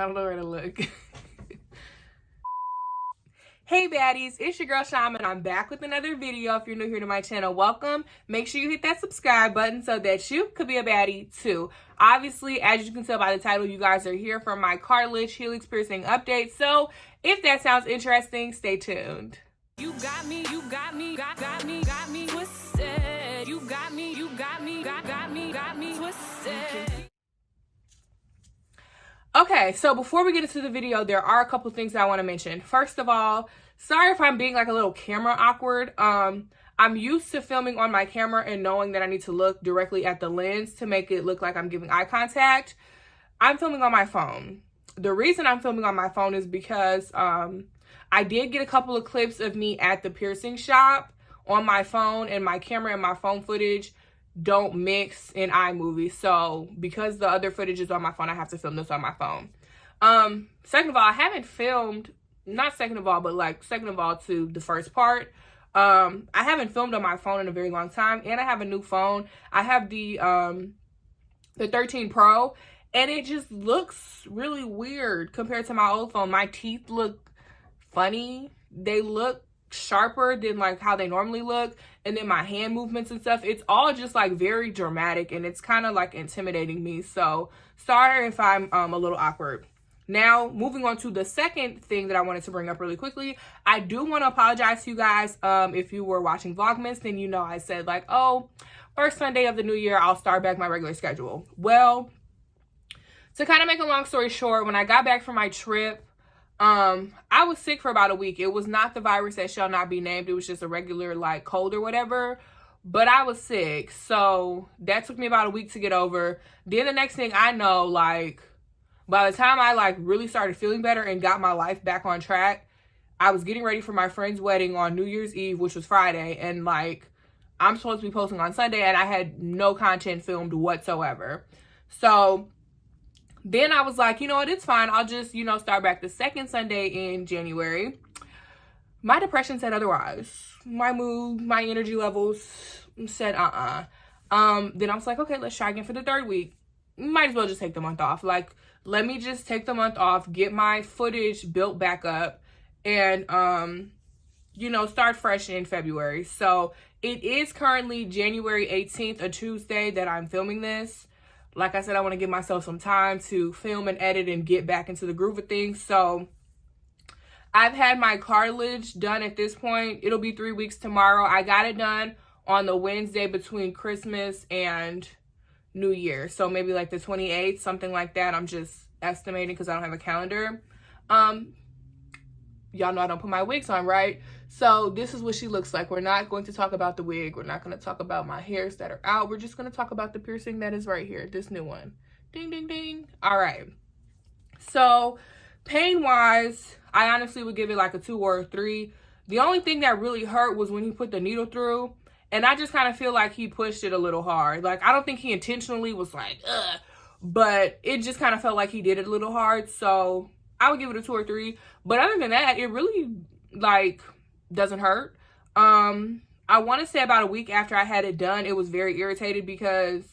I don't know where to look. Hey baddies, it's your girl Sham and I'm back with another video. If you're new here to my channel, welcome. Make sure you hit that subscribe button so that you could be a baddie too. Obviously, as you can tell by the title, you guys are here for my cartilage Helix piercing update. So if that sounds interesting, stay tuned. You got me, you got me, got me twisted. You got me, got me twisted. Okay, so before we get into the video, there are a couple things that I want to mention. First of all, sorry if I'm being like a little camera awkward. I'm used to filming on my camera and knowing that I need to look directly at the lens to make it look like I'm giving eye contact. I'm filming on my phone. The reason I'm filming on my phone is because I did get a couple of clips of me at the piercing shop on my phone, and my camera and my phone footage don't mix in iMovie. So because the other footage is on my phone, I have to film this on my phone. Second of all, I haven't filmed, not second of all, but like second of all to the first part. I haven't filmed on my phone in a very long time, and I have a new phone. I have the 13 Pro, and it just looks really weird compared to my old phone. My teeth look funny. They look sharper than like how they normally look, and then my hand movements and stuff, it's all just like very dramatic, and it's kind of like intimidating me. So sorry if I'm a little awkward. Now moving on to the second thing that I wanted to bring up really quickly, I do want to apologize to you guys. If you were watching Vlogmas, then you know I said like, oh, first Sunday of the new year I'll start back my regular schedule. Well, to kind of make a long story short, when I got back from my trip, I was sick for about a week. It was not the virus that shall not be named. It was just a regular like cold or whatever, but I was sick. So that took me about a week to get over. Then the next thing I know, like by the time I like really started feeling better and got my life back on track, I was getting ready for my friend's wedding on New Year's Eve, which was Friday. And like, I'm supposed to be posting on Sunday, and I had no content filmed whatsoever. So then I was like, you know what, it's fine. I'll just, you know, start back the second Sunday in January. My depression said otherwise. My mood, my energy levels said Then I was like, okay, let's try again for the third week. Might as well just take the month off. Like, let me just take the month off, get my footage built back up, and, you know, start fresh in February. So it is currently January 18th, a Tuesday, that I'm filming this. Like I said, I want to give myself some time to film and edit and get back into the groove of things. So I've had my cartilage done at this point. It'll be 3 weeks tomorrow. I got it done on the Wednesday between Christmas and New Year. So maybe like the 28th, something like that. I'm just estimating because I don't have a calendar. Y'all know I don't put my wigs on, right? So this is what she looks like. We're not going to talk about the wig. We're not going to talk about my hairs that are out. We're just going to talk about the piercing that is right here. This new one. Ding, ding, ding. All right. So pain-wise, I honestly would give it like a 2 or a 3. The only thing that really hurt was when he put the needle through. And I just kind of feel like he pushed it a little hard. Like, I don't think he intentionally was like, ugh. But it just kind of felt like he did it a little hard. So I would give it a 2 or 3. But other than that, it really, like, doesn't hurt. I want to say about a week after I had it done, it was very irritated because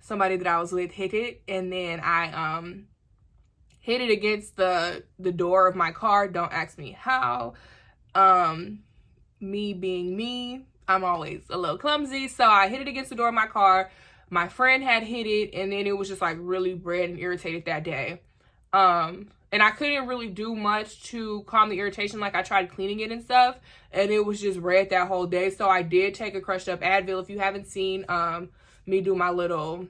somebody that I was with hit it. And then I hit it against the door of my car. Don't ask me how. Me being me, I'm always a little clumsy. So I hit it against the door of my car. My friend had hit it, and then it was just like really red and irritated that day. And I couldn't really do much to calm the irritation. Like, I tried cleaning it and stuff, and it was just red that whole day. So I did take a crushed up Advil. If you haven't seen me do my little,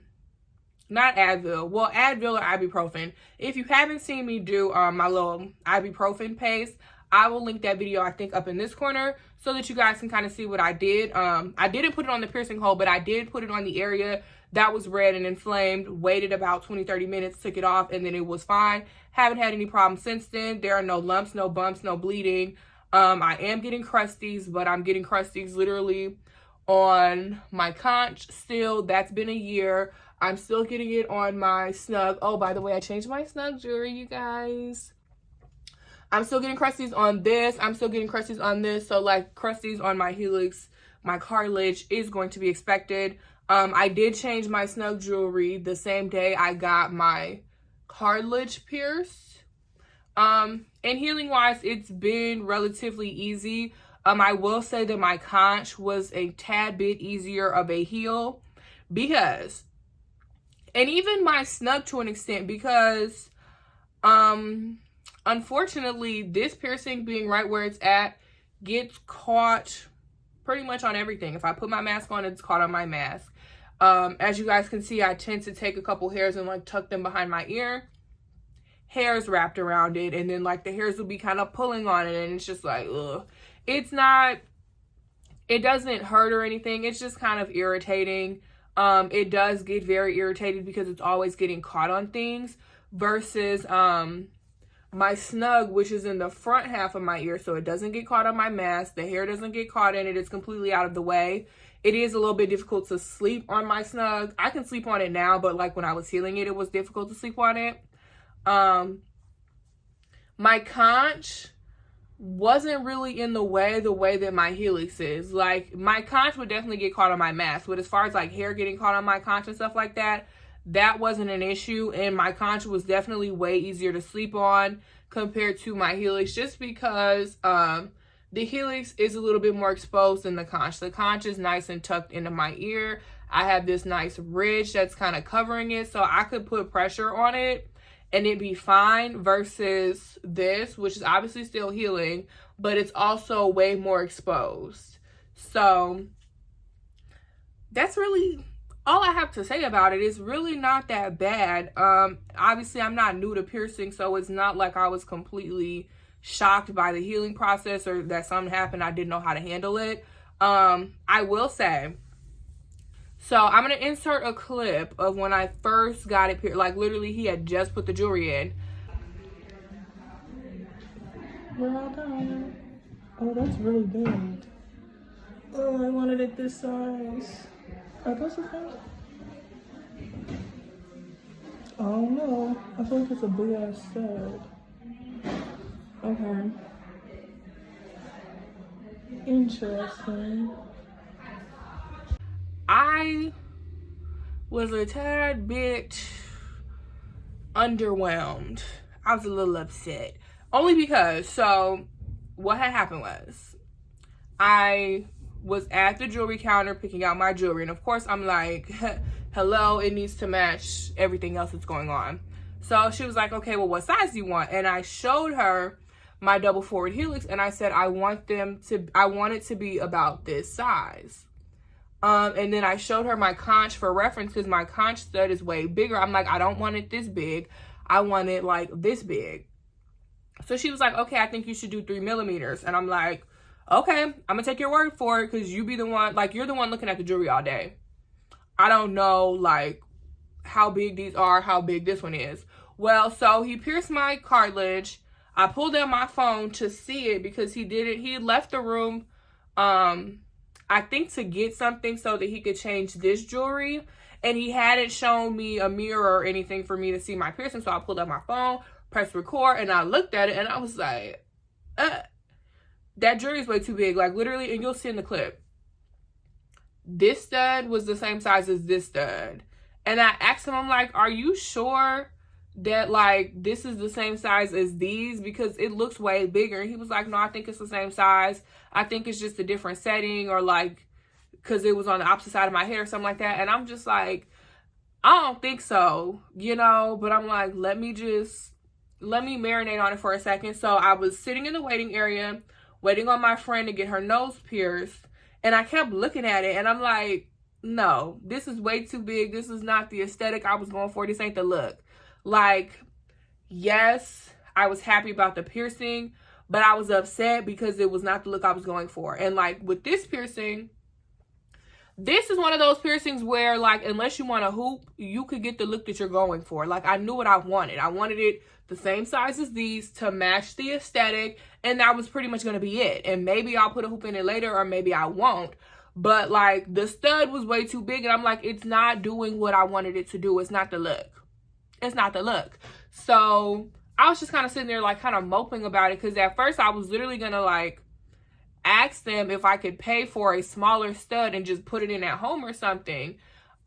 not Advil, well, Advil or ibuprofen. If you haven't seen me do my little ibuprofen paste, I will link that video, I think, up in this corner so that you guys can kind of see what I did. I didn't put it on the piercing hole, but I did put it on the area that was red and inflamed. Waited about 20-30 minutes, took it off, and then it was fine. Haven't had any problems since then. There are no lumps, no bumps, no bleeding. I am getting crusties, but I'm getting crusties literally on my conch still. That's been a year. I'm still getting it on my snug. Oh, by the way, I changed my snug jewelry, you guys. I'm still getting crusties on this. I'm still getting crusties on this. So like crusties on my Helix, my cartilage is going to be expected. I did change my snug jewelry the same day I got my cartilage pierced. And healing wise, it's been relatively easy. I will say that my conch was a tad bit easier of a heal because, and even my snug to an extent, because unfortunately this piercing being right where it's at gets caught pretty much on everything. If I put my mask on, it's caught on my mask. As you guys can see, I tend to take a couple hairs and like tuck them behind my ear. Hairs wrapped around it, and then like the hairs will be kind of pulling on it, and it's just like, ugh. It doesn't hurt or anything. It's just kind of irritating. It does get very irritated because it's always getting caught on things versus my snug, which is in the front half of my ear, so it doesn't get caught on my mask. The hair doesn't get caught in it. It's completely out of the way. It is a little bit difficult to sleep on my snug. I can sleep on it now, but like when I was healing it, it was difficult to sleep on it. My conch wasn't really in the way that my Helix is. Like, my conch would definitely get caught on my mask, but as far as like hair getting caught on my conch and stuff like that, that wasn't an issue. And my conch was definitely way easier to sleep on compared to my Helix, just because the Helix is a little bit more exposed than the conch. The conch is nice and tucked into my ear. I have this nice ridge that's kind of covering it, so I could put pressure on it and it'd be fine, versus this, which is obviously still healing, but it's also way more exposed. So that's really all I have to say about it. It's really not that bad. Obviously I'm not new to piercing, so it's not like I was completely shocked by the healing process or that something happened I didn't know how to handle it. I will say, so I'm going to insert a clip of when I first got it pierced. Like, literally, he had just put the jewelry in. We're all done. Oh, that's really big. Oh, I wanted it this size. Are those the same? Oh no, I feel like it's a big ass stud. Okay. Interesting. I was a tad bit underwhelmed. I was a little upset. Only because, so what had happened was, I was at the jewelry counter picking out my jewelry. And of course, I'm like, hello, it needs to match everything else that's going on. So she was like, okay, well, what size do you want? And I showed her my double forward Helix, and I said, I want it to be about this size. And then I showed her my conch for reference, because my conch stud is way bigger. I'm like, I don't want it this big. I want it like this big. So she was like, okay, I think you should do 3 millimeters. And I'm like, okay, I'm gonna take your word for it, because you be the one, like, you're the one looking at the jewelry all day. I don't know, like, how big these are, how big this one is. Well, so he pierced my cartilage. I pulled out my phone to see it, because he left the room, I think to get something so that he could change this jewelry. And he hadn't shown me a mirror or anything for me to see my piercing. So I pulled up my phone, pressed record, and I looked at it, and I was like, that jewelry is way too big. Like, literally, and you'll see in the clip, this stud was the same size as this stud. And I asked him, I'm like, are you sure that, like, this is the same size as these? Because it looks way bigger. And he was like, no, I think it's the same size. I think it's just a different setting, or like, because it was on the opposite side of my head or something like that. And I'm just like, I don't think so, you know? But I'm like, let me marinate on it for a second. So I was sitting in the waiting area, waiting on my friend to get her nose pierced. And I kept looking at it, and I'm like, no, this is way too big. This is not the aesthetic I was going for. This ain't the look. Like, yes, I was happy about the piercing, but I was upset because it was not the look I was going for. And like with this piercing, this is one of those piercings where, like, unless you want a hoop, you could get the look that you're going for. Like, I knew what I wanted. I wanted it the same size as these to match the aesthetic, and that was pretty much going to be it. And maybe I'll put a hoop in it later, or maybe I won't. But like, the stud was way too big, and I'm like, it's not doing what I wanted it to do. It's not the look. It's not the look. So I was just kind of sitting there, like, kind of moping about it, because at first I was literally gonna like ask them if I could pay for a smaller stud and just put it in at home or something.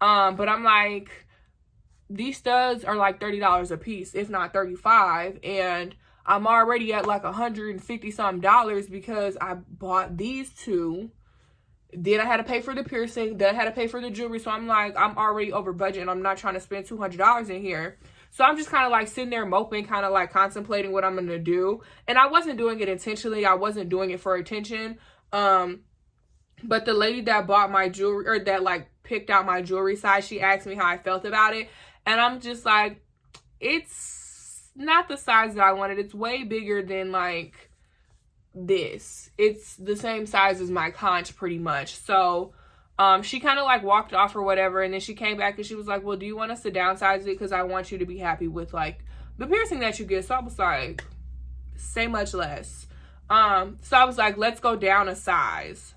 But I'm like, these studs are like $30 a piece, if not $35, and I'm already at like $150 some because I bought these two. Then I had to pay for the piercing, then I had to pay for the jewelry. So I'm like, I'm already over budget and I'm not trying to spend $200 in here. So I'm just kind of like sitting there moping, kind of like contemplating what I'm going to do. And I wasn't doing it intentionally. I wasn't doing it for attention. But the lady that bought my jewelry, or that like picked out my jewelry size, she asked me how I felt about it. And I'm just like, it's not the size that I wanted. It's way bigger than like this. It's the same size as my conch pretty much. So she kind of like walked off or whatever, and then she came back and she was like, well, do you want us to downsize it, because I want you to be happy with like the piercing that you get. So I was like, say much less. So I was like, let's go down a size.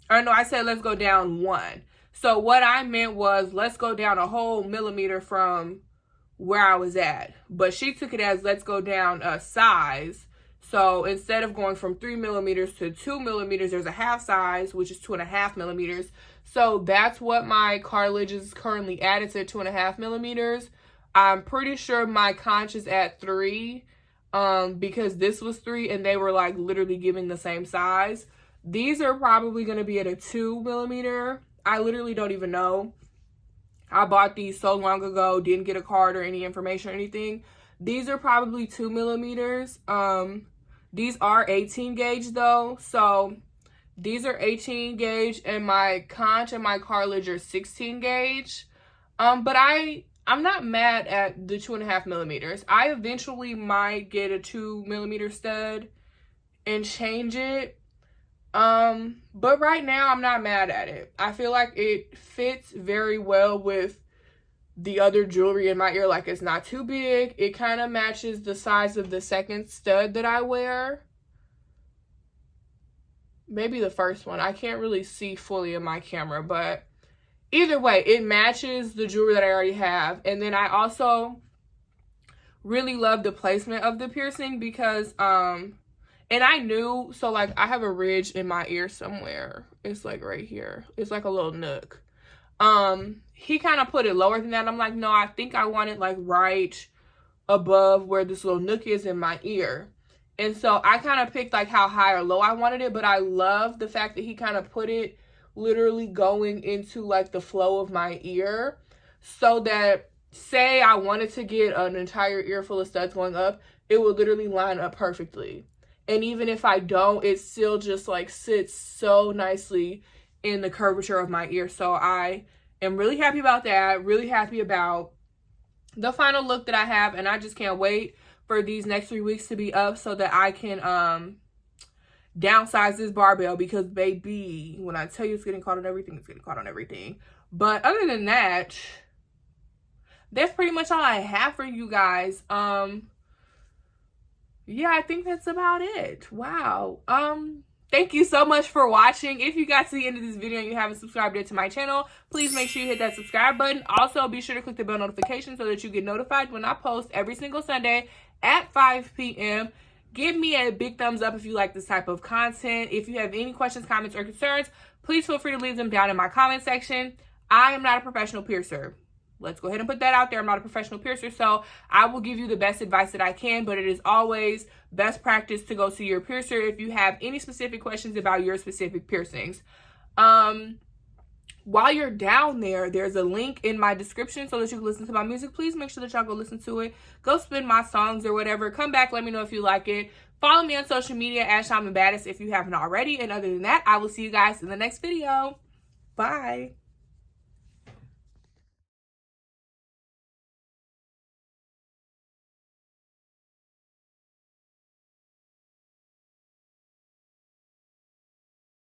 Or no, I said let's go down one. So what I meant was let's go down a whole millimeter from where I was at. But she took it as let's go down a size. So instead of going from 3 millimeters to 2 millimeters, there's a half size, which is 2.5 millimeters. So that's what my cartilage is currently at. It's at 2.5 millimeters. I'm pretty sure my conch is at 3, because this was 3 and they were like literally giving the same size. These are probably going to be at a 2 millimeter. I literally don't even know. I bought these so long ago, didn't get a card or any information or anything. These are probably 2 millimeters. These are 18 gauge though. So these are 18 gauge and my conch and my cartilage are 16 gauge. But I'm not mad at the 2.5 millimeters. I eventually might get a 2 millimeter stud and change it. But right now I'm not mad at it. I feel like it fits very well with the other jewelry in my ear. Like, it's not too big. It kind of matches the size of the second stud that I wear. Maybe the first one. I can't really see fully in my camera, but either way, it matches the jewelry that I already have. And then I also really love the placement of the piercing because, and I knew, so like I have a ridge in my ear somewhere. It's like right here. It's like a little nook. He kind of put it lower than that. I'm like, no, I think I want it like right above where this little nook is in my ear. And so I kind of picked like how high or low I wanted it, but I love the fact that he kind of put it literally going into like the flow of my ear, so that say I wanted to get an entire ear full of studs going up, it would literally line up perfectly. And even if I don't, it still just like sits so nicely in the curvature of my ear. So I am really happy about that. Really happy about the final look that I have. And I just can't wait for these next 3 weeks to be up so that I can downsize this barbell, because baby, when I tell you it's getting caught on everything, it's getting caught on everything. But other than that, that's pretty much all I have for you guys. Yeah, I think that's about it. Wow. Thank you so much for watching. If you got to the end of this video and you haven't subscribed yet to my channel, please make sure you hit that subscribe button. Also, be sure to click the bell notification so that you get notified when I post every single Sunday at 5 p.m. Give me a big thumbs up if you like this type of content. If you have any questions, comments, or concerns, please feel free to leave them down in my comment section. I am not a professional piercer. Let's go ahead and put that out there. I'm not a professional piercer, so I will give you the best advice that I can, but it is always best practice to go see your piercer if you have any specific questions about your specific piercings. While you're down there, there's a link in my description so that you can listen to my music. Please make sure that y'all go listen to it. Go spin my songs or whatever. Come back, let me know if you like it. Follow me on social media at Shaman Baddest if you haven't already. And other than that, I will see you guys in the next video. Bye.